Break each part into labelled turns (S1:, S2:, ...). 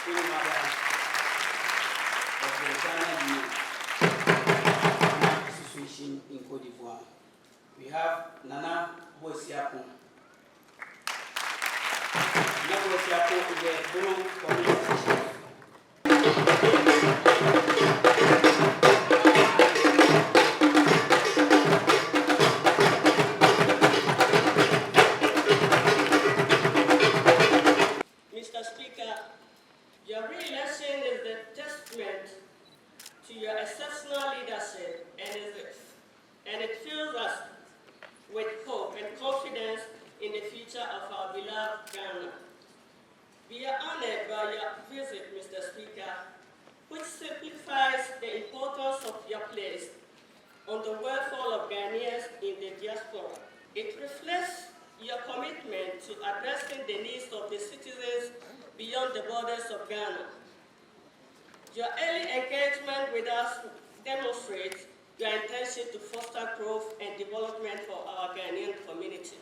S1: Queen Mother of the Ghanaian Association in Côte d'Ivoire. We have Nana Boisiapo. Nana Boisiapo is the Bono Community.
S2: Mr. Speaker, your re-election is the testament to your exceptional leadership and it fills us with hope and confidence in the future of our beloved Ghana. We are honored by your visit, Mr. Speaker, which simplifies the importance of your place on the welfare of Ghanaians in the diaspora. It reflects your commitment to addressing the needs of the citizens beyond the borders of Ghana. Your early engagement with us demonstrates your intention to foster growth and development for our Ghanaian community.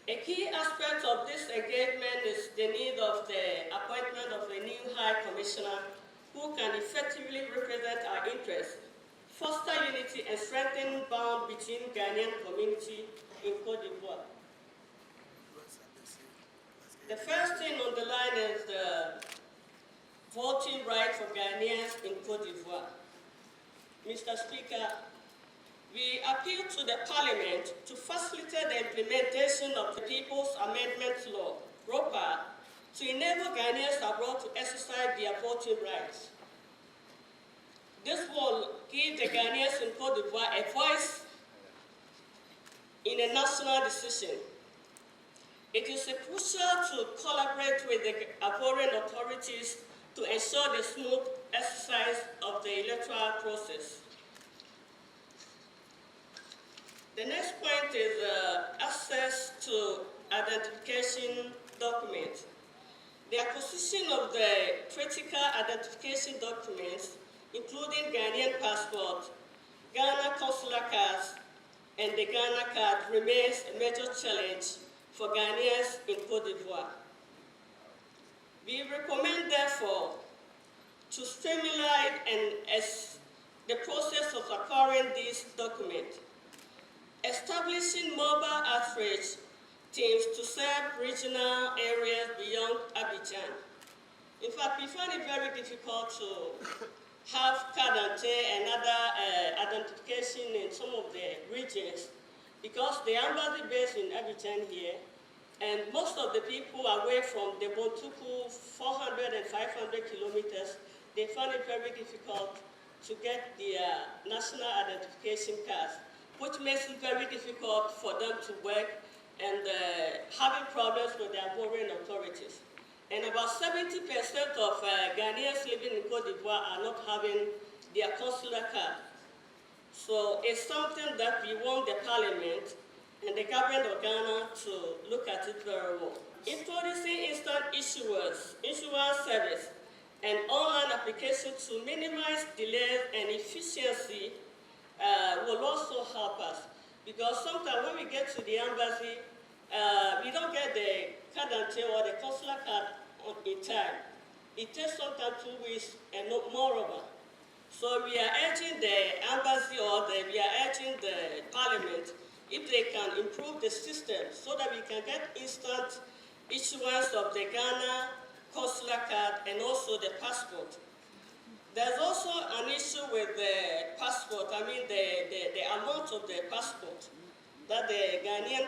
S2: A key aspect of this engagement is the need of the appointment of a new High Commissioner who can effectively represent our interests, foster unity and strengthen bond between Ghanaian community in Côte d'Ivoire. The first thing on the line is the voting right for Ghanaians in Côte d'Ivoire. Mr. Speaker, we appeal to the Parliament to facilitate the implementation of the People's Amendment Law, ROPA, to enable Ghanaians abroad to exercise their voting rights. This will give the Ghanaians in Côte d'Ivoire a voice in a national decision. It is crucial to collaborate with the Ivorian authorities to ensure the smooth exercise of the electoral process. The next point is access to identification documents. The acquisition of the critical identification documents, including Ghanaian passport, Ghana consular cards, and the Ghana card remains a major challenge for Ghanaians in Côte d'Ivoire. We recommend, therefore, to streamline the process of acquiring these documents, establishing mobile outreach teams to serve regional areas beyond Abidjan. In fact, we find it very difficult to have carte d'identité and other identification in some of the regions because the embassy based in Abidjan here, and most of the people away from the Bontuku 400 and 500 kilometers, they find it very difficult to get their national identification cards, which makes it very difficult for them to work and having problems with the Ivorian authorities. And about 70% of Ghanaians living in Côte d'Ivoire are not having their consular card. So it's something that we want the Parliament and the government of Ghana to look at it very well. Introducing instant issuance service and online application to minimize delays and efficiency will also help us. Because sometimes when we get to the embassy, we don't get the card or the consular card in time. It takes sometimes 2 weeks and moreover. So we are urging the embassy we are urging the Parliament if they can improve the system so that we can get instant issuance of the Ghana consular card and also the passport. There's also an issue with the passport, the amount of the passport that the Ghanaian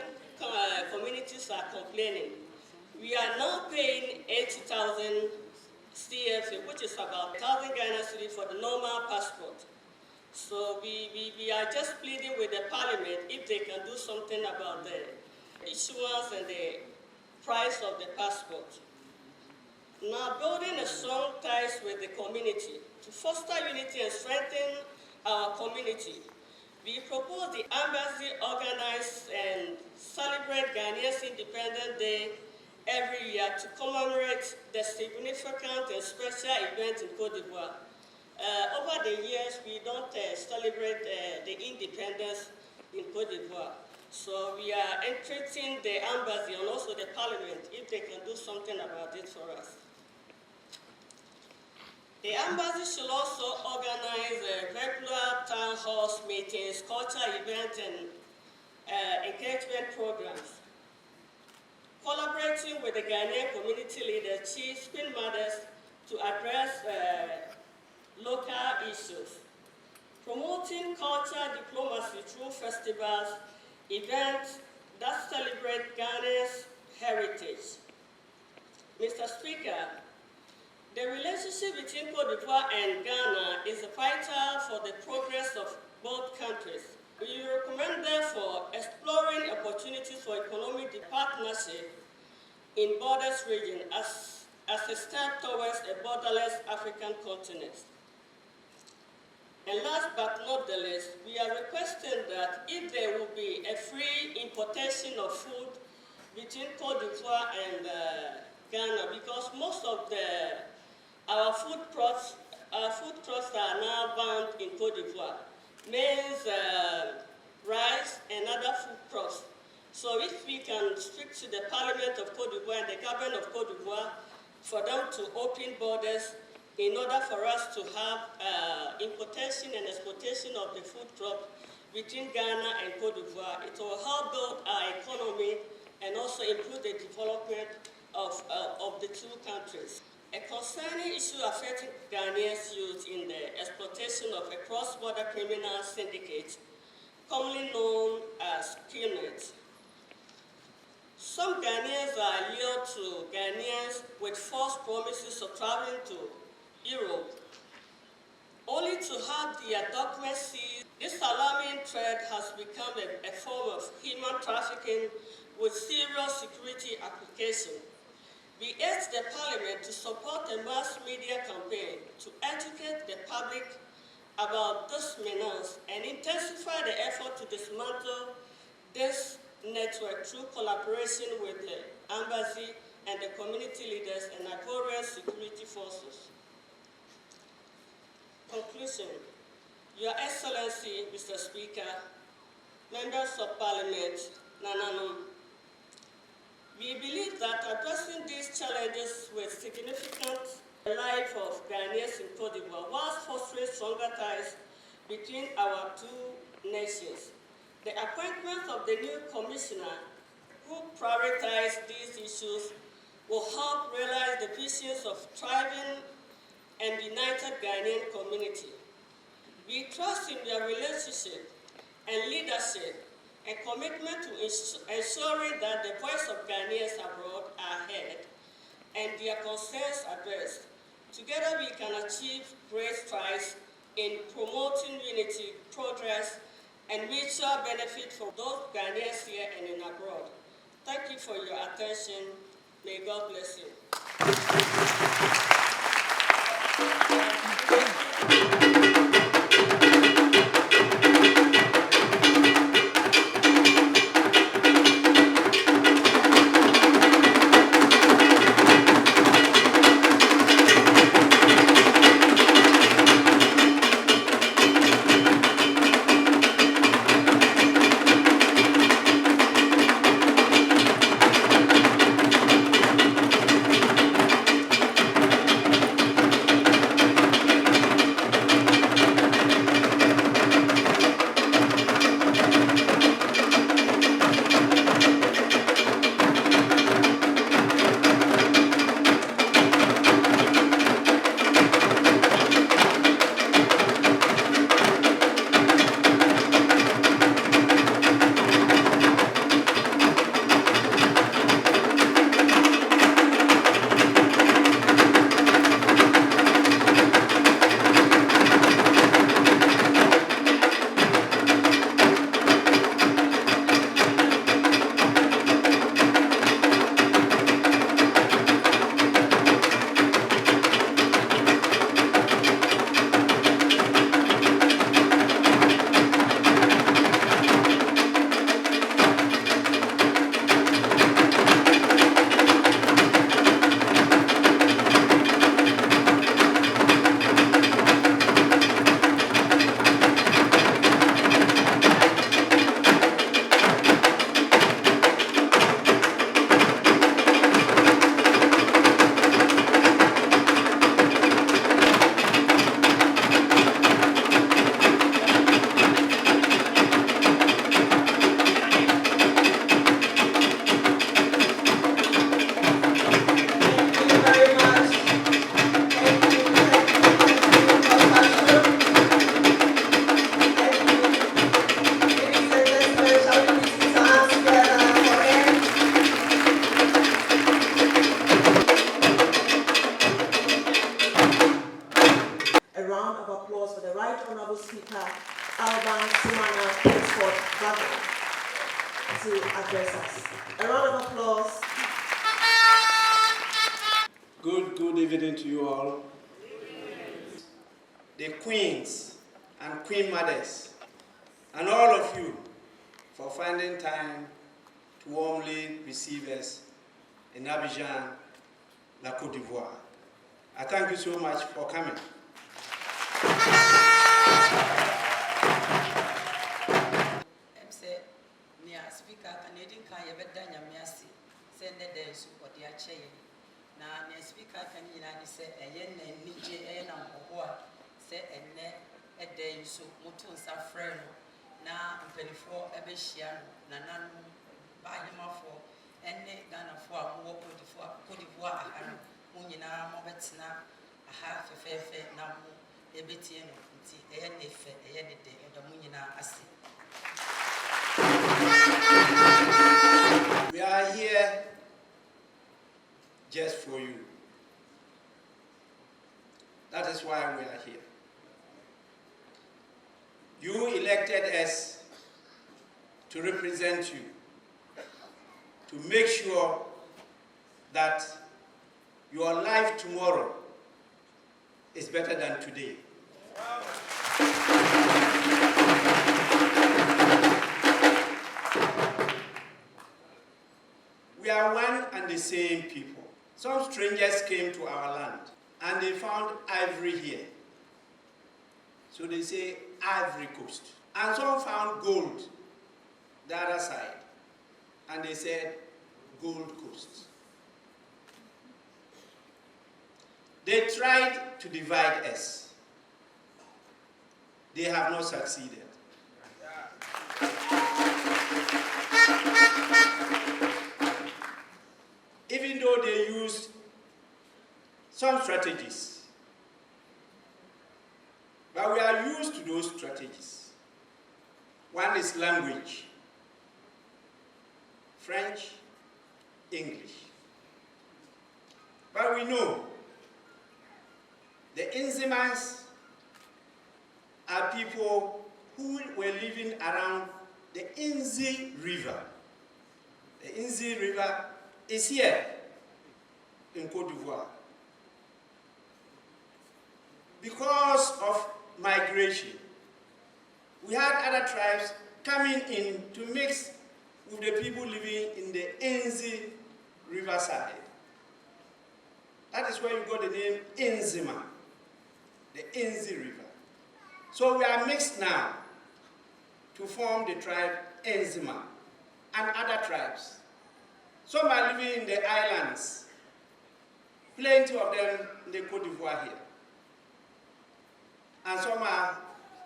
S2: communities are complaining. We are now paying 80,000 CFA, which is about 1,000 Ghana cedis for the normal passport. So we are just pleading with the Parliament if they can do something about the issuance and the price of the passport. Now, building a strong ties with the community to foster unity and strengthen our community, we propose the embassy organize and celebrate Ghanaians Independence Day every year to commemorate the significant and special event in Côte d'Ivoire. Over the years, we don't celebrate the independence in Côte d'Ivoire. So we are entreating the embassy and also the Parliament if they can do something about it for us. The embassy should also organize regular town halls meetings, cultural events, and engagement programs. Collaborating with the Ghanaian community leaders, chiefs, queen mothers to address local issues. Promoting cultural diplomacy through festivals, events that celebrate Ghana's heritage. Mr. Speaker, the relationship between Côte d'Ivoire and Ghana is vital for the progress of both countries. We recommend, therefore, exploring opportunities for economic partnership in borders region as a step towards a borderless African continent. And last but not the least, we are requesting that if there will be a free importation of food between Côte d'Ivoire and Ghana, because most of our food crops are now banned in Côte d'Ivoire. Maize, rice, and other food crops. So if we can speak to the Parliament of Côte d'Ivoire and the government of Côte d'Ivoire for them to open borders in order for us to have importation and exportation of the food crop between Ghana and Côte d'Ivoire, it will help build our economy and also improve the development of the two countries. A concerning issue affecting Ghanaians youth in the exploitation of a cross-border criminal syndicate, commonly known as kidnapping. Some Ghanaians are lured to Ghanaians with false promises of traveling to Europe, only to have their documents seized. This alarming trend has become a form of human trafficking with serious security application. We urge the Parliament to support a mass media campaign to educate the public about this menace and intensify the effort to dismantle this network through collaboration with the embassy and the community leaders and Ivorian security forces. Conclusion. Your Excellency, Mr. Speaker, members of Parliament, Nananum, we believe that addressing these challenges with significant life of Ghanaians in Côte d'Ivoire whilst fostering stronger ties between our two nations. The appointment of the new commissioner who prioritizes these issues will help realize the visions of thriving and united Ghanaian community. We trust in their relationship and leadership and commitment to ensuring that the voice of Ghanaians abroad are heard and their concerns addressed. Together we can achieve great strides in promoting unity, progress, and mutual benefit for both Ghanaians here and in abroad. Thank you for your attention. May God bless you.
S3: Speaker Alban, Sumana, Kingsford, Bagbin to address us. A round of applause.
S1: Good evening to you all. The queens and queen mothers, and all of you for finding time to warmly receive us in Abidjan, La Côte d'Ivoire. I thank you so much for coming.
S4: Speaker Canadian Kayabedanya Miasi, send the days for the chain. Now, the speaker can say a yen and Nije and what say a net a day so Mutun Safreno. Now, 24 Abishan, Nanan by him for any Ghana for more Cote d'Ivoire, Munina Mobetina, a half a fair now, a bit in any day, the Munina Asi.
S1: We are here just for you. That is why we are here. You elected us to represent you, to make sure that your life tomorrow is better than today. We are one and the same people. Some strangers came to our land and they found ivory here. So they say Ivory Coast. And some found gold the other side. And they said Gold Coast. They tried to divide us. They have not succeeded. Even though they used some strategies. But we are used to those strategies. One is language. French, English. But we know the Nzimans are people who were living around the Nzi River. The Nzi River is here in Côte d'Ivoire. Because of migration, we had other tribes coming in to mix with the people living in the Nzi Riverside. That is where you got the name Nzima, the Nzi River. So we are mixed now to form the tribe Nzima and other tribes. Some are living in the islands, plenty of them in the Côte d'Ivoire here. And some are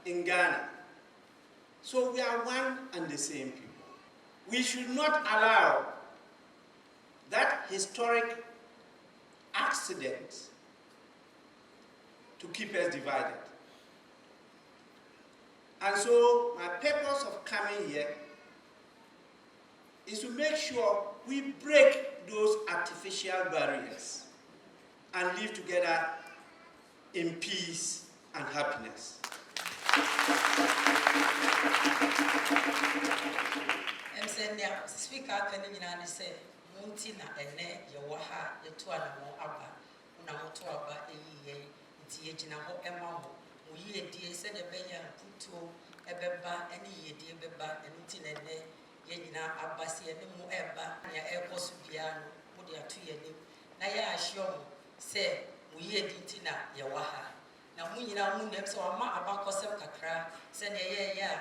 S1: in Ghana. So we are one and the same people. We should not allow that historic accident to keep us divided. And so my purpose of coming here is to make sure we break those artificial barriers and live together in peace and happiness.
S4: Speaker Canadian say, Muntina and Ne, Yawaha, Yatuana, Abba, Unamotoaba, Tiajina, Emma, we dear said a bayan, Puto, Ebeba, any dear Beba, and Mutin and Ne, Yena, Abbasi, and no Eba, Nia Airpos Piano, Pudia 2 years. Naya Ashom, say, we Ditina, Yawaha. Now, Munina Mundem, so I'm not about Cosel Kakra, send a year,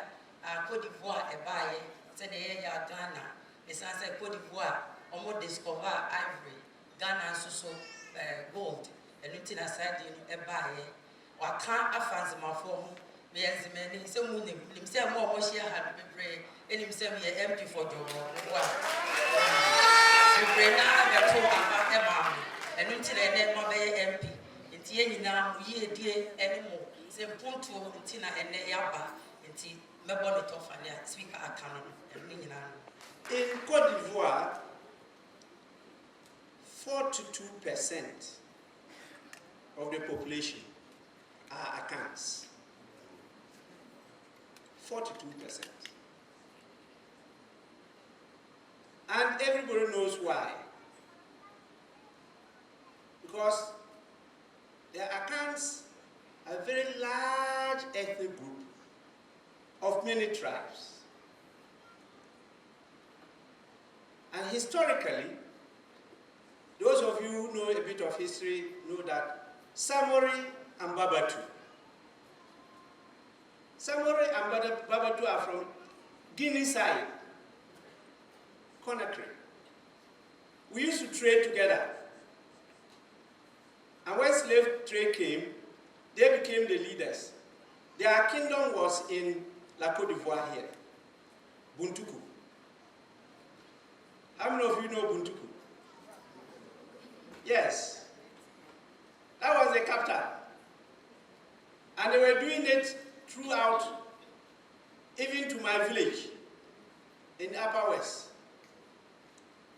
S4: Côte d'Ivoire, a baye, send a year, Ghana. The son said Côte d'Ivoire, almost discover ivory, Ghana so gold, and looking aside in a baye. Or can't advance my form, me as the man in some moon, himself more what she had to pray, and himself be empty for the world. You pray now that told about a man, and until I never be empty. It's yen now, ye dear anymore. Say Punto, Tina, and Yaba, and tea, Mabonnet of a speaker at Canon, and Minian.
S1: In Côte d'Ivoire, 42% of the population are Akans. 42%. And everybody knows why. Because there accounts a very large ethnic group of many tribes. And historically, those of you who know a bit of history know that Samori and Babatu are from Guinea side, Conakry. We used to trade together. And when slave trade came, they became the leaders. Their kingdom was in La Côte d'Ivoire here, Buntuku. How many of you know Buntuku? Yes. That was the capital. And they were doing it throughout, even to my village in Upper West,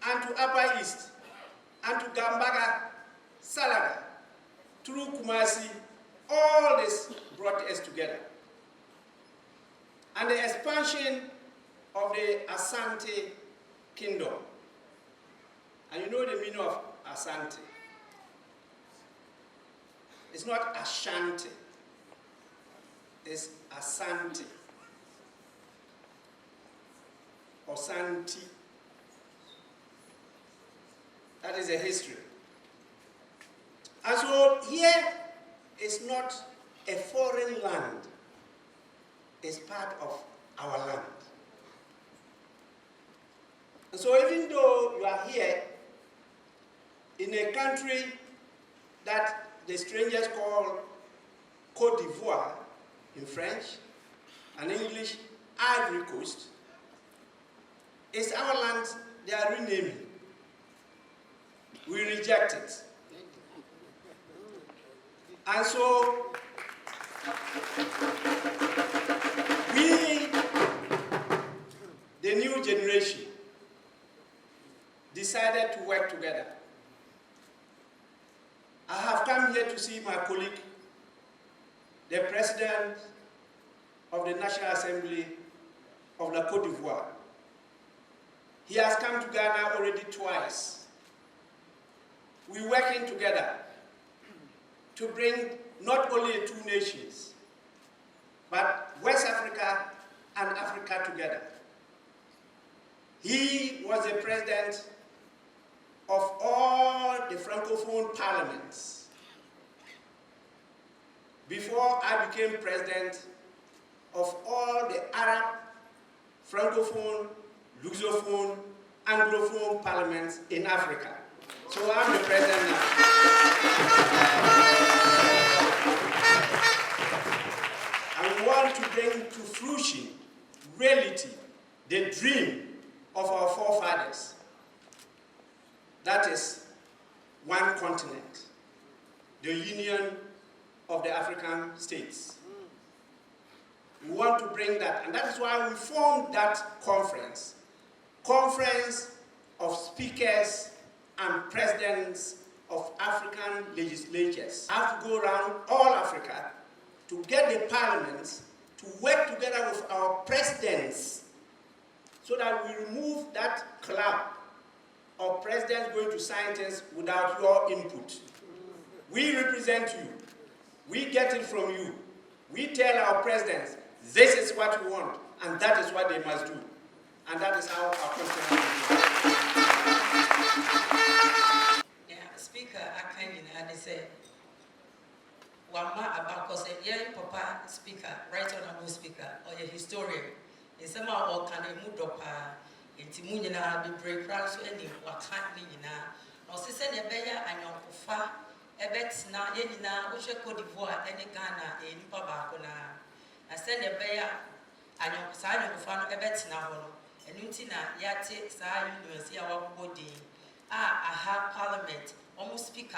S1: and to Upper East, and to Gambaga, Salaga, through Kumasi. All this brought us together. And the expansion of the Asante kingdom. And you know the meaning of Asante. It's not Ashanti. It's Asante. Or Santi. That is a history. And so here is not a foreign land. It's part of our land. And so even though you are here in a country that the strangers call Côte d'Ivoire in French and English, Ivory Coast, it's our land they are renaming. We reject it. And so, we, the new generation, decided to work together. I have come here to see my colleague, the President of the National Assembly of La Côte d'Ivoire. He has come to Ghana already twice. We're working together to bring not only two nations, but West Africa and Africa together. He was the president of all the Francophone parliaments. Before I became president of all the Arab, Francophone, Lusophone, Anglophone parliaments in Africa. So I'm the president now. I want to bring to fruition, reality, the dream of our forefathers. That is one continent, the union of the African states. We want to bring that, and that is why we formed that conference. Conference of speakers and presidents of African legislatures. I have to go around all Africa to get the parliaments to work together with our presidents so that we remove that cloud of presidents going to sign things without your input. We represent you. We get it from you. We tell our presidents, this is what we want, and that is what they must do. And that is how our country
S4: Yeah, Speaker, I came in and they said, Wama Abako said, yeah, Papa, Speaker, right honorable Speaker, or your historian. In some of our kind of Mudopa, in Timunina, the break crowds, any Wakani, no, sister, a bear and your Kufa, a bet now, Yenina, which I could devour any Ghana in Pabacona. I send a bear and your sign of fun, a bet now. And Nutina, Yate, Sai, University, our body. I have parliament, almost speaker,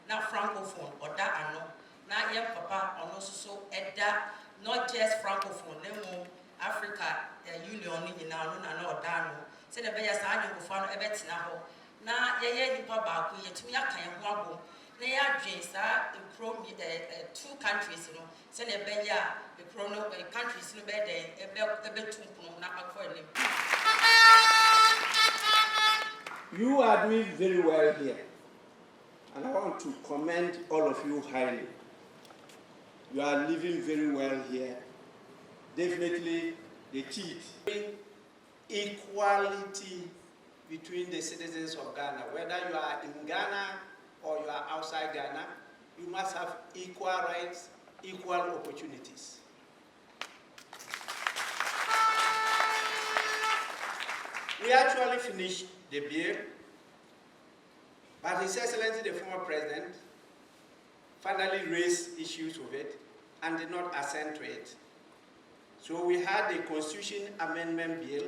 S4: now Francophone, or that I know. Now, young papa, or also so at that, not just Francophone, no more Africa, Union in our no Dano. Send a bear sign of fun, a bet now. Now, ye papa, we yet me a kind of wabble. They are dreams are two countries, you know, send a benya, the chrono countries no better, a bit too
S1: You are doing very well here, and I want to commend all of you highly. You are living very well here. Definitely the key. Equality between the citizens of Ghana. Whether you are in Ghana or you are outside Ghana, you must have equal rights, equal opportunities. We actually finished the bill, but His Excellency the former President finally raised issues with it and did not assent to it. So we had the Constitution Amendment Bill,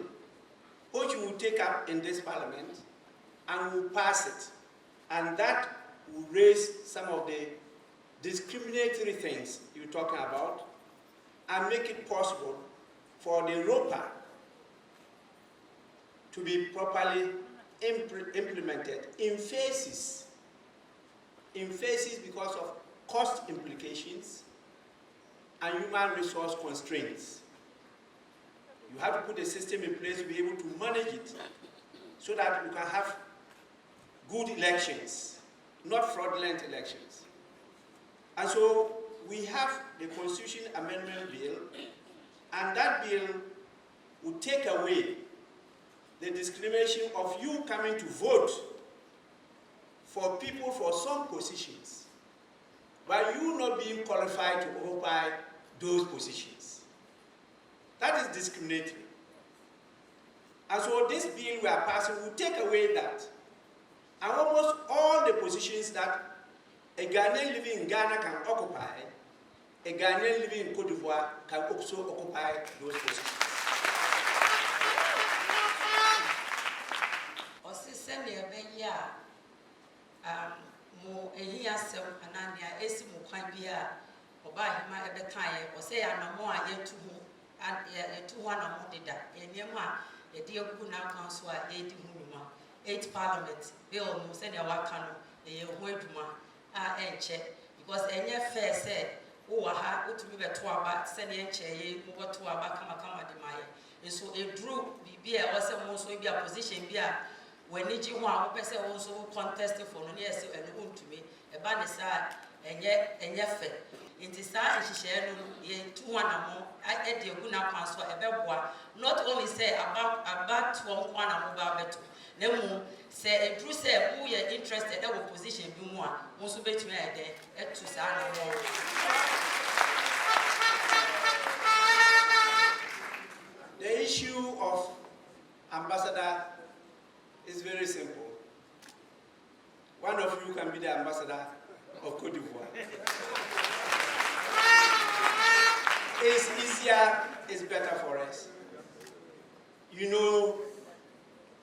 S1: which we will take up in this Parliament and we will pass it. And that will raise some of the discriminatory things you're talking about and make it possible for the ROPA to be properly implemented in phases because of cost implications and human resource constraints. You have to put a system in place to be able to manage it so that we can have good elections, not fraudulent elections. And so we have the Constitution Amendment Bill, and that bill will take away the discrimination of you coming to vote for people for some positions, but you not being qualified to occupy those positions. That is discriminatory. And so this bill we are passing will take away that. And almost all the positions that a Ghanaian living in Ghana can occupy, a Ghanaian living in Cote d'Ivoire can also occupy those positions.
S4: Eight Parliament bill no send your work no e ho adwuma a enche because enye fair say wo ha otumi beto aba send enche ye mo beto aba kama de maye so edru bibia e wose mo so bia position bia wani ji ho a wo pese wo so contest for no ne ese ene ontumi e ba ne sa enye fair inti sa ehihye no ye tu anamo e de egu na kwan so e beboa not only say about one kwan na mo ba beto Nemu say Drew say who are interested that will position be more most of it to
S1: The issue of ambassador is very simple. One of you can be the ambassador of Cote d'Ivoire. It's easier, it's better for us. You know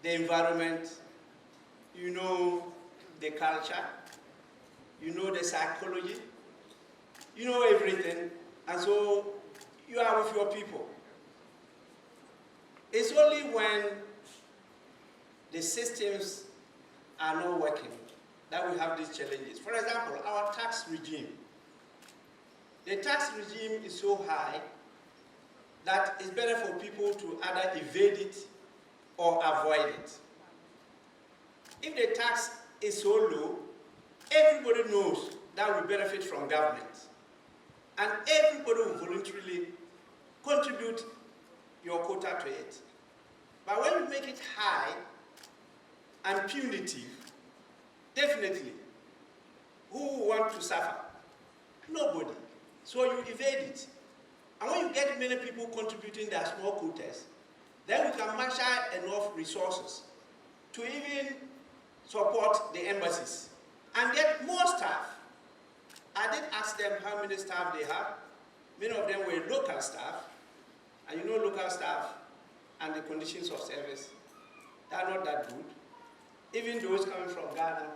S1: the environment, you know the culture, you know the psychology, you know everything, and so you are with your people. It's only when the systems are not working that we have these challenges. For example, our tax regime. The tax regime is so high that it's better for people to either evade it or avoid it. If the tax is so low, everybody knows that we benefit from government. And everybody will voluntarily contribute your quota to it. But when you make it high and punitive, definitely, who will want to suffer? Nobody. So you evade it. And when you get many people contributing their small quotas, then we can marshal enough resources to even support the embassies and get more staff. I did ask them how many staff they have. Many of them were local staff, and you know local staff and the conditions of service, they are not that good. Even those coming from Ghana,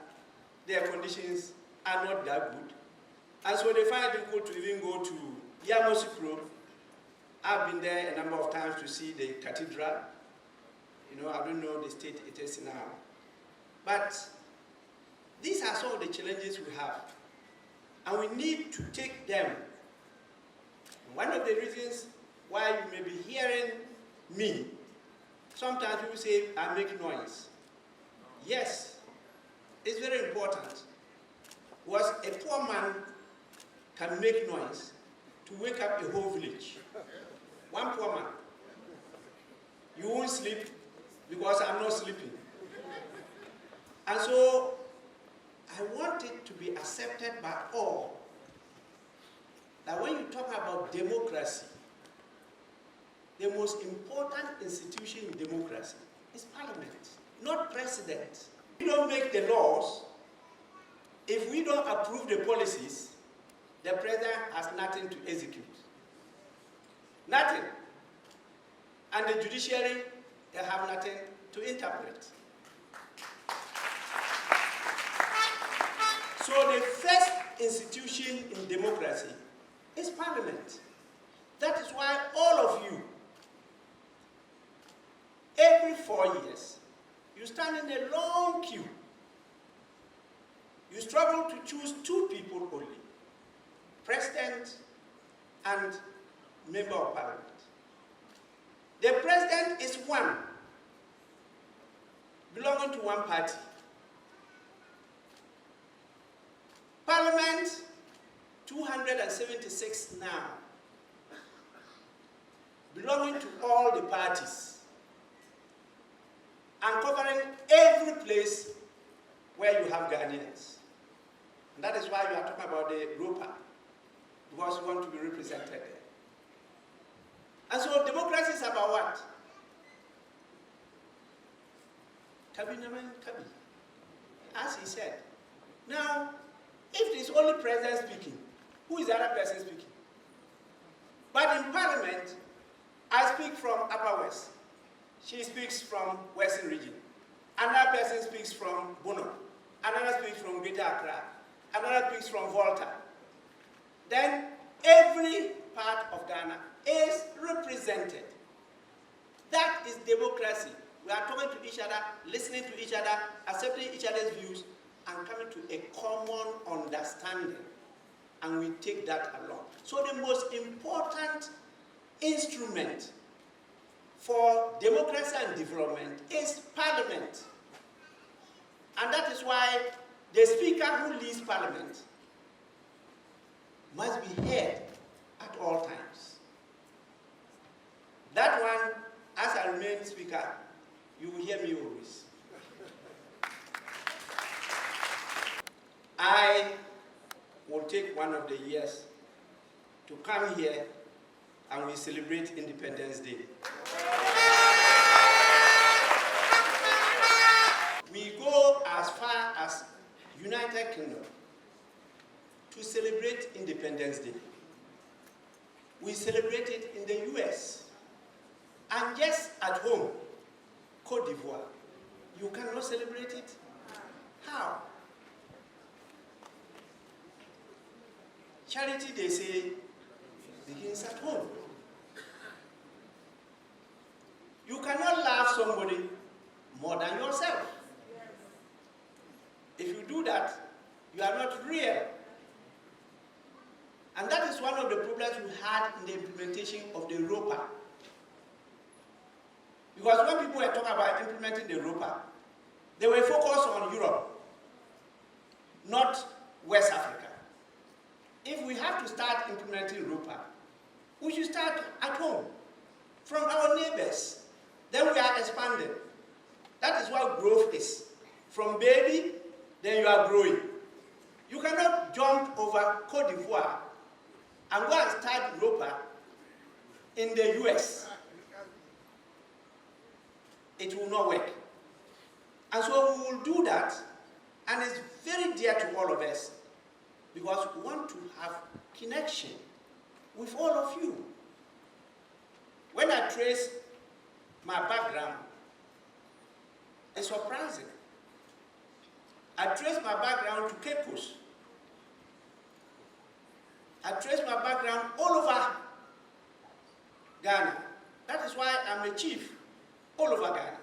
S1: their conditions are not that good. And so they find it difficult to even go to Yamoussoukro. I've been there a number of times to see the cathedral. You know, I don't know the state it is now. But These are some of the challenges we have, and we need to take them. One of the reasons why you may be hearing me, sometimes people say I make noise. Yes, it's very important. Was a poor man can make noise to wake up a whole village. One poor man. You won't sleep because I'm not sleeping. And so I want it to be accepted by all that when you talk about democracy, the most important institution in democracy is parliament, not president. We don't make the laws. If we don't approve the policies, the president has nothing to execute. Nothing. And the judiciary, they have nothing to interpret. So the first institution in democracy is parliament. That is why all of you, every 4 years, you stand in a long queue. You struggle to choose 2 people only, president and member of parliament. The president is one, belonging to one party. Parliament, 276 now, belonging to all the parties and covering every place where you have Ghanaians. And that is why we are talking about the ROPA, because we want to be represented there. And so democracy is about what? Kabi, as he said. Now, if it is only president speaking, who is the other person speaking? But in parliament, I speak from Upper West. She speaks from Western region. Another person speaks from Bono. Another speaks from Greater Accra. Another speaks from Volta. Then every part of Ghana is represented. That is democracy. We are talking to each other, listening to each other, accepting each other's views, and coming to a common understanding. And we take that along. So the most important instrument for democracy and development is parliament. And that is why the speaker who leads parliament must be heard at all times. That one, as I remain speaker, you will hear me always. I will take one of the years to come here and we celebrate Independence Day. We go as far as United Kingdom to celebrate Independence Day. We celebrate it in the US. And just at home, Côte d'Ivoire, you cannot celebrate it? How? Charity, they say, begins at home. You cannot love somebody more than yourself. If you do that, you are not real. And that is one of the problems we had in the implementation of the ROPA. Because when people were talking about implementing the ROPA, they were focused on Europe, not West Africa. If we have to start implementing ROPA, we should start at home, from our neighbors. Then we are expanding. That is what growth is. From baby, then you are growing. You cannot jump over Côte d'Ivoire and go and start ROPA in the US. It will not work. And so we will do that, and it's very dear to all of us because we want to have connection with all of you. When I trace my background, it's surprising. I trace my background to Cape Coast. I trace my background all over Ghana. That is why I'm a chief all over Ghana.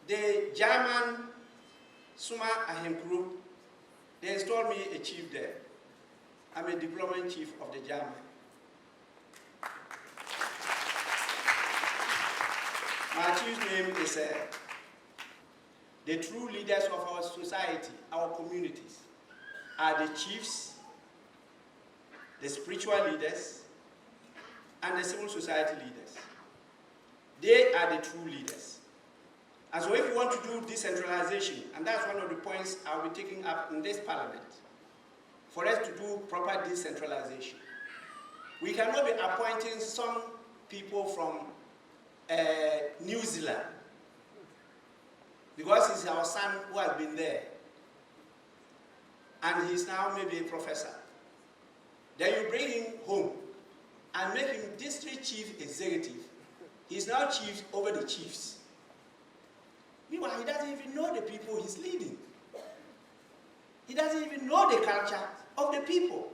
S1: The German Sumana, they installed me a chief there. I'm a deployment chief of the German. My chief's name is the true leaders of our society, our communities, are the chiefs, the spiritual leaders, and the civil society leaders. They are the true leaders. And so if you want to do decentralization, and that's one of the points I'll be taking up in this parliament, for us to do proper decentralization, we cannot be appointing some people from New Zealand, because he's our son who has been there, and he's now maybe a professor. Then you bring him home and make him district chief executive. He's now chief over the chiefs. Meanwhile, he doesn't even know the people he's leading. He doesn't even know the culture of the people.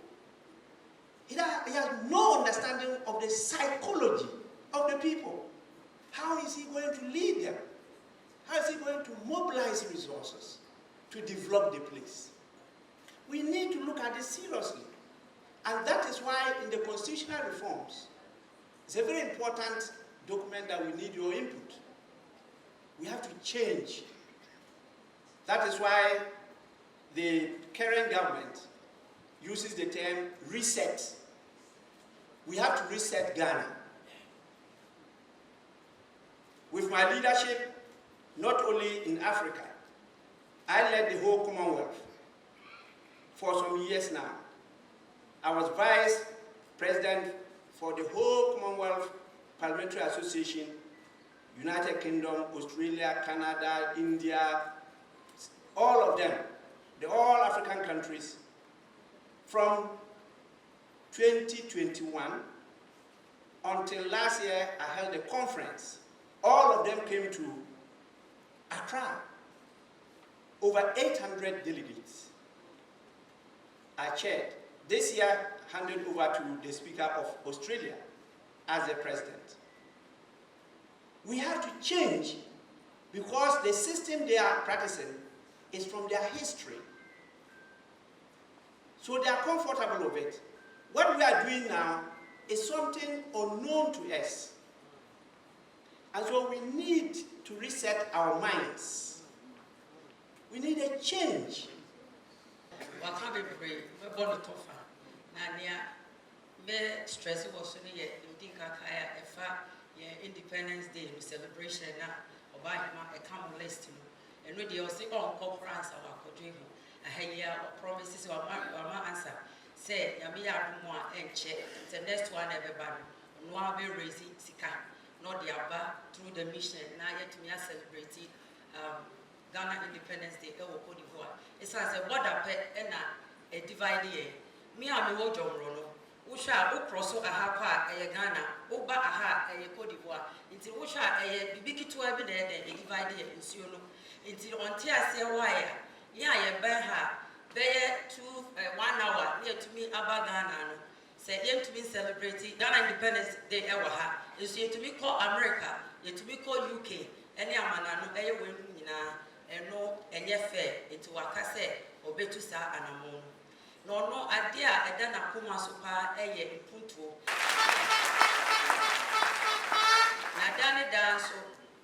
S1: He has no understanding of the psychology of the people. How is he going to lead them? How is he going to mobilize resources to develop the place? We need to look at this seriously. And that is why in the constitutional reforms, it's a very important document that we need your input. We have to change. That is why the current government uses the term reset. We have to reset Ghana. With my leadership, not only in Africa, I led the whole Commonwealth for some years now. I was vice president for the whole Commonwealth Parliamentary Association, United Kingdom, Australia, Canada, India, all of them, the all African countries. From 2021 until last year, I held a conference. All of them came to Accra. Over 800 delegates. I chaired. This year, handed over to the Speaker of Australia as the president. We have to change because the system they are practicing is from their history. So they are comfortable with it. What we are doing now is something unknown to us. And so we need to reset our minds. We need a change.
S4: Stress was Independence Day celebration now. Obama a common list, and we also on conference our country. I hear promises or my answer. Say, Yamia more and check the next one everybody. No be raising Sika, not the Abba through the mission. Now yet me celebrating Ghana Independence Day. Cote d'Ivoire. It's as a border pet and a divided. Me, I'm a Rono. Usha ukroso aha a Ghana, Uba aha a Cote d'Ivoire, until Usha a big to every day, a divided in Suno, until on Tia wire, ya Benha, there 1 hour near to me Abba Ghana, say yet to be celebrating Ghana Independence Day Ewaha, is yet to be called America, yet to be called UK, any Amanano, a win, and no, and yet fair into Wakase, or Betusa and Amon. No idea a dana kuma supa eye punto. Na dane danso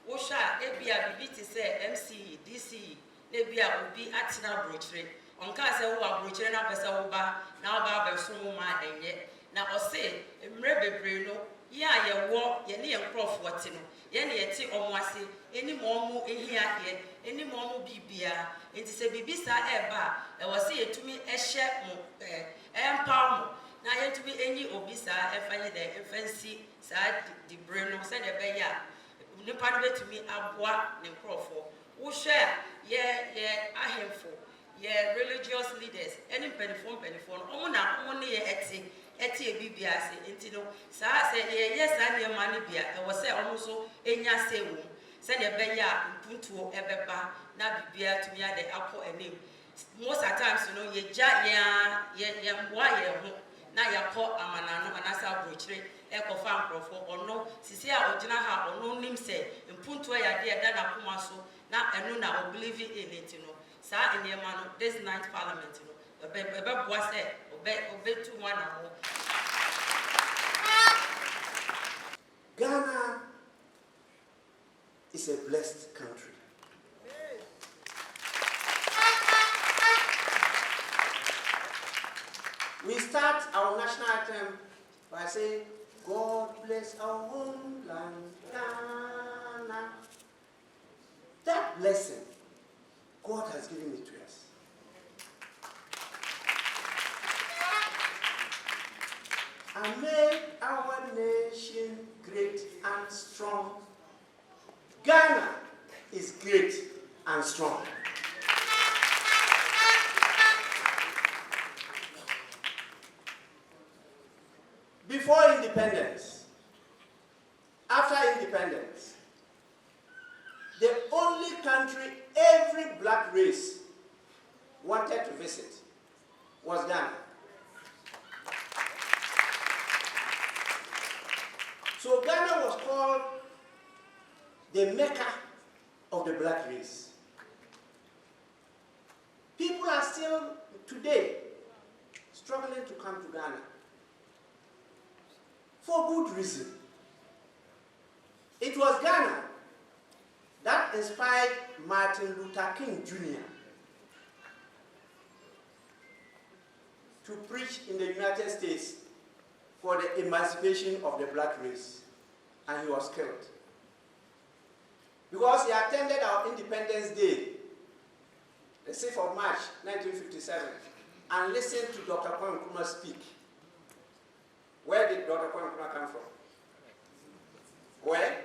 S4: wo sha ebia bibiti say MC DC ebia obi atina brochure onka say wo brochure na pesa wo ba na ba be so ma enye na o say emre bebre no ye ayewo ye ne enkrofo wote no ye ne yeti omo ase eni mo mu ehia de eni mo mu bibia enti se bibisa eba e wo se yetumi ehye mo empower mo na yetumi enyi obisa efanye de efensi sa di brain no se de be ya nipa no betumi aboa ne nkrofo wo hwe ye ahemfo ye religious leaders eni penifon no omo na omo ne ye eti bibia se enti no sa se ye sa ne ma ne bia e wo se omo so enya se wo se de be ya mpuntuo ebeba na bibia tumi ade akọ enem most at times you know ye mboa ye ho na yakọ amanano anasa brochire e ko fa nkrofo ono sisi a ogina ha ono nim se mpuntuo ya de da na koma so na enu na o believe in it no saa nneɛma no this ninth parliament no ɛbɛboa sɛ ɔbɛtu mu anamo.
S1: Ghana is a blessed country. We start our national anthem by saying, God bless our homeland, Ghana. That blessing, God has given it to us. And make our nation great and strong. Ghana is great and strong. Before independence, after independence, the only country every black race wanted to visit was Ghana. So Ghana was called the Mecca of the black race. People are still today struggling to come to Ghana for good reason. It was Ghana that inspired Martin Luther King Jr. to preach in the United States for the emancipation of the black race, and he was killed. Because he attended our Independence Day, the 6th of March, 1957, and listened to Dr. Kwame Nkrumah speak. Where did Dr. Kwame Nkrumah come from? Where?